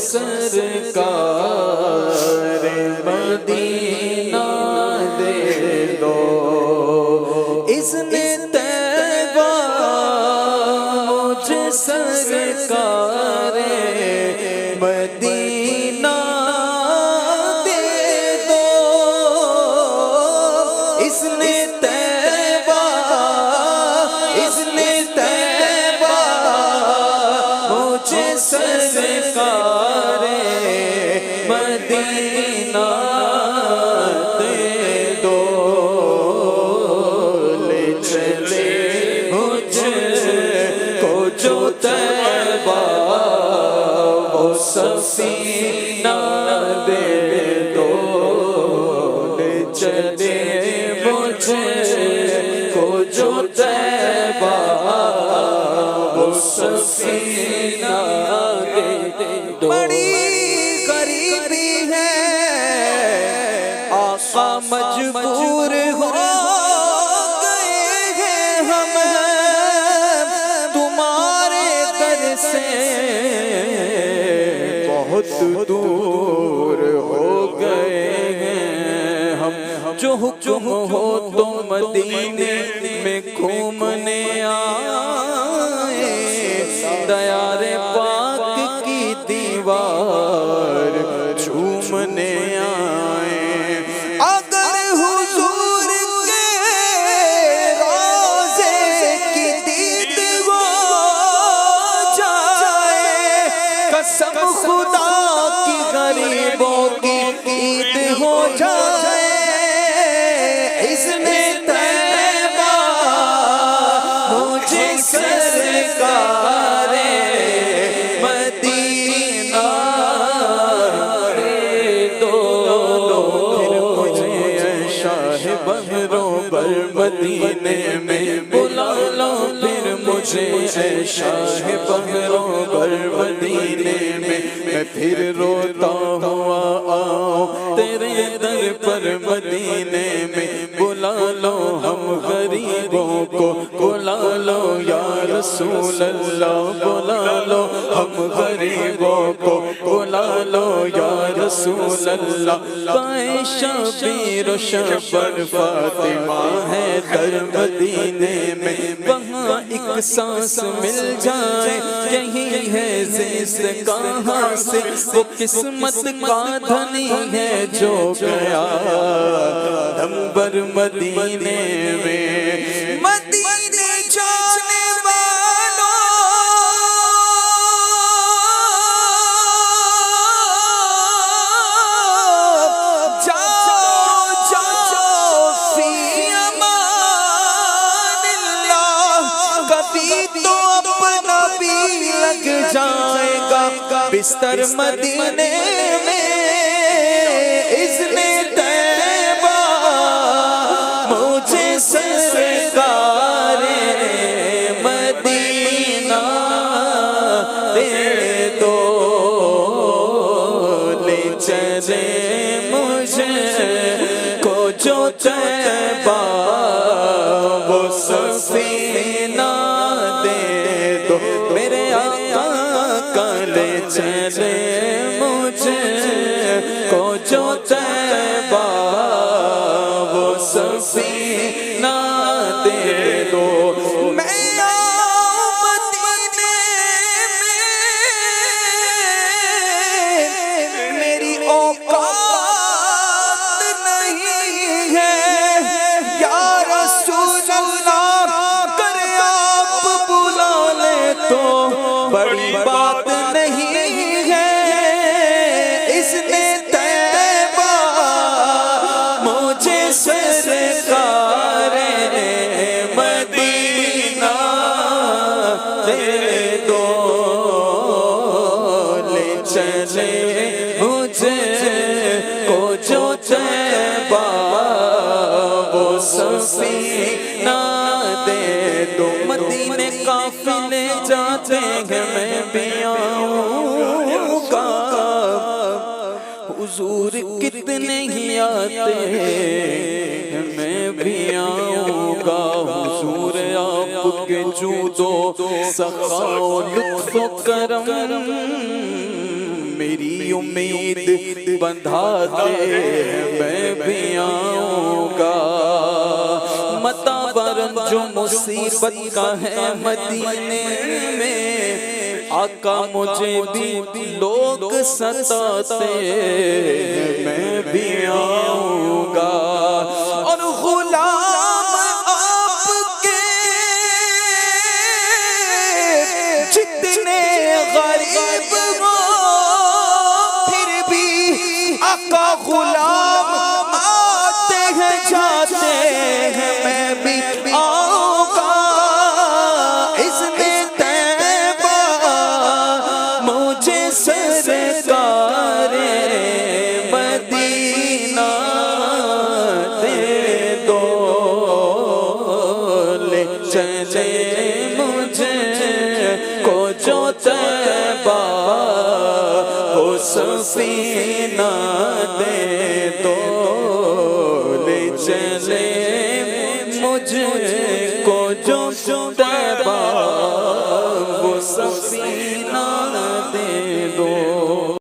سرکار مدینہ دے دو، اذن طیبہ مجھے سرکار مدینہ دے دو، اذن طیبہ مجھے سرکار مدینہ دے دو، لے چلے مجھ کو جو طیبہ وہ سفینہ دے دو، لے چلے مجھ کو جو طیبہ وہ سفینہ دے دو۔ بڑی غریبی ہے آقا مجبور ہو گئے ہیں ہم تمہارے در سے، بہت دور ہو گئے ہیں ہم، جو حکم ہو تو مدینے میں گھومنے آئے، دیار پاک کی دیوار چومنے آئے، اگر حضور کے روضے کی دید ہو جائے، قسم خدا کی غریبوں کی عید ہو جائے، اذن طیبہ مجھے سرکار مدینہ دے دو، پھر مجھے شاہ بحروں پر مدینے میں بلا لو، پھر مجھے شاہ بحروں پر مدینے میں پھر روتا ہوا آؤں تیرے در پر مدینے میں، بلا لو ہم غریبوں کو، بلا لو یا رسول اللہ، بلا لو ہم غریبوں کو، بلا لو یا رسول اللہ، پائے شبیر و شبر فاطمہ ہے در مدینے میں، وہاں ایک سانس مل جائے، یہی ہے زیست کہاں سے، وہ قسمت کا دھنی ہے جو گیا نمبر مدینے میں، مدینے جانے والوں جاؤ جاؤ فی امان اللہ، کبھی تو اپنا بھی لگ جائے گا بستر مدینے میں، اذن طیبہ مجھے سرکار مدینہ دے دو، لے چلے مجھے کو جو طیبہ وہ سفینہ دے دو، میرے آقا لے چلے مجھے کو جو طیبہ وہ سفینہ دے دو، میں مدینے میں میری اوقات نہیں ہے، یا رسول اللہ کر آپ بلا لے تو بڑی بات نہیں ہے، اذن طیبہ مجھے سرکار مدینہ دے دو، لے چلے مجھے کو جو طیبہ وہ سفینہ دے دو، مدینے قافلے جاتے ہیں میں بھی آؤں گا، حضور کتنے ہی آتے ہیں میں بھی آؤں گا، حضور آپ کے جود و سخا و لطف و کرم میری امید بندھا دے میں بھی آؤں گا متا برن جو مصیبت کا ہے مدینے میں آقا مجھے بھی لوگ ستاتے میں بھی آؤں گا اور غلام آپ کے جتنے غریب ہو پھر بھی آقا غلام آتے ہیں جاتے ہیں میں بھی آؤں گا اس میں سرکار مدینہ دے دو لے چلے مجھے کو جو طیبہ ہو سفینہ دے دو لے چلے مجھے کو جو